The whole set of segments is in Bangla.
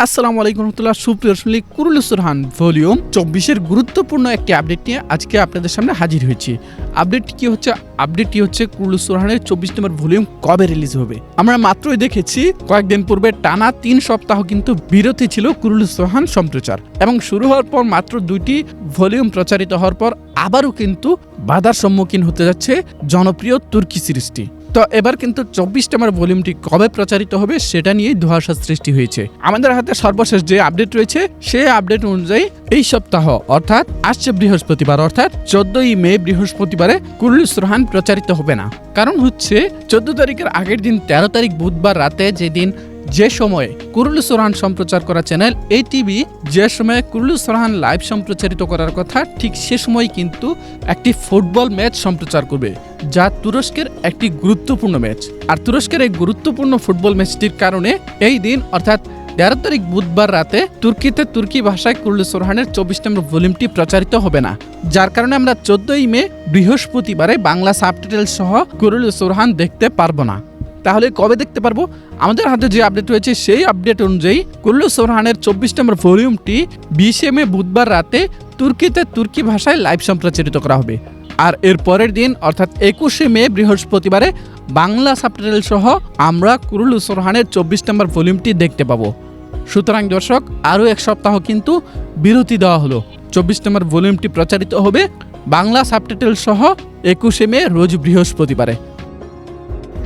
আসসালামু আলাইকুম রহমতুল্লাহ। সুপ্রিয় দর্শক, কুরুল সুরহান ভলিউম 24-এর গুরুত্বপূর্ণ একটি আপডেট নিয়ে আজকে আপনাদের সামনে হাজির হয়েছি। আপডেটটি হচ্ছে কুরুল সুরহানের 24 নম্বর ভলিউম কবে রিলিজ হবে। আমরা মাত্রই দেখেছি কয়েকদিন পূর্বে টানা 3 সপ্তাহ কিন্তু বিরতি ছিল কুরুল সুরহান সম্প্রচার, এবং শুরু হওয়ার পর মাত্র 2টি ভলিউম প্রচারিত হওয়ার পর আবারও কিন্তু বাধার সম্মুখীন হতে যাচ্ছে জনপ্রিয় তুর্কি সিরিজটি। তো এবার কিন্তু 24 নম্বর ভলিউমটি কবে প্রচারিত হবে সেটা নিয়ে ধোঁয়াশা সৃষ্টি হয়েছে। আমাদের হাতে সর্বশেষ যে আপডেট রয়েছে সেই আপডেট অনুযায়ী এই সপ্তাহ অর্থাৎ আসছে বৃহস্পতিবার অর্থাৎ 14ই মে বৃহস্পতিবারে কুরুল সুরহান প্রচারিত হবে না। কারণ হচ্ছে 14 তারিখের আগের দিন 13 তারিখ বুধবার রাতে যে সময়ে কুরুল সুরহান সম্প্রচার করা চ্যানেল ATV যে সময়ে কুরুল সুরহান লাইভ সম্প্রচারিত করার কথা, ঠিক সে সময় কিন্তু একটি ফুটবল ম্যাচ সম্প্রচার করবে, যা তুরস্কের একটি গুরুত্বপূর্ণ ম্যাচ। আর তুরস্কের এই গুরুত্বপূর্ণ ফুটবল ম্যাচটির কারণে এই দিন অর্থাৎ 13 তারিখ বুধবার রাতে তুর্কিতে তুর্কি ভাষায় কুরুল সুরহানের 24 নম্বর ভলিউমটি প্রচারিত হবে না, যার কারণে আমরা 14ই মে বৃহস্পতিবারে বাংলা সাবটাইটেল সহ কুরুল সুরহান দেখতে পারবো না। তাহলে কবে দেখতে পারবো? আমাদের হাতে যে আপডেট রয়েছে সেই আপডেট অনুযায়ী কুরুল সুরহানের 24 নম্বর ভলিউমটি 20 মে বুধবার রাতে তুর্কিতে তুর্কি ভাষায় লাইভ সম্প্রচারিত করা হবে। আর এর পরের দিন অর্থাৎ 21 মে বৃহস্পতিবারে বাংলা সাবটাইটেল সহ আমরা কুরুল সুরহানের 24 নম্বর ভলিউমটি দেখতে পাবো। সুতরাং দর্শক, আরও এক সপ্তাহ কিন্তু বিরতি দেওয়া হলো। 24 নম্বর ভলিউমটি প্রচারিত হবে বাংলা সাবটাইটেল সহ 21 মে রোজ বৃহস্পতিবারে।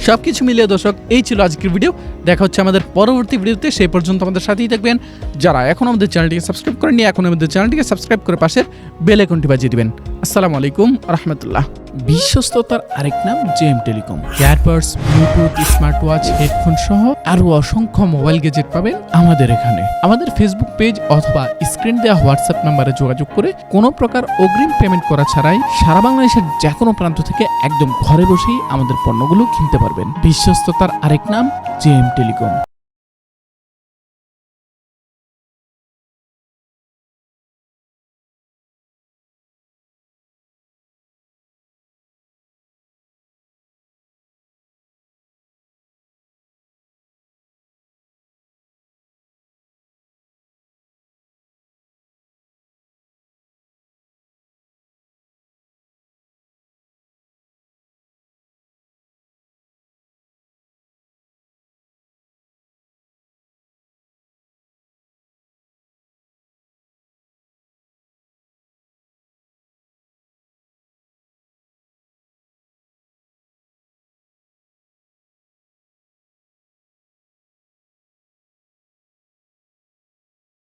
সবকিছু মিলিয়ে দর্শক, এই ছিল আজকের ভিডিও। দেখা হচ্ছে আমাদের পরবর্তী ভিডিওতে। সেই পর্যন্ত আমাদের সাথেই থাকবেন। যারা এখন আমাদের চ্যানেলটিকে সাবস্ক্রাইব করেননি, এখন আমাদের চ্যানেলটিকে সাবস্ক্রাইব করে পাশের বেল আইকনটি বাজিয়ে দিবেন। আসসালামু আলাইকুম রাহমাতুল্লাহ। বিশ্বস্ততার আরেক নাম JM telecom. Earbuds, Bluetooth, smart watch, headphone সহ আরো অসংখ্য মোবাইল গ্যাজেট পাবেন আমাদের এখানে। আমাদের ফেসবুক পেজ অথবা স্ক্রিন দেওয়া হোয়াটসঅ্যাপ নাম্বারে যোগাযোগ করে কোনো প্রকার অগ্রিম পেমেন্ট করা ছাড়াই সারা বাংলাদেশের যে কোনো প্রান্ত থেকে একদম ঘরে বসেই আমাদের পণ্যগুলো কিনতে পারবেন। বিশ্বস্ততার আরেক নাম জেএম টেলিকম।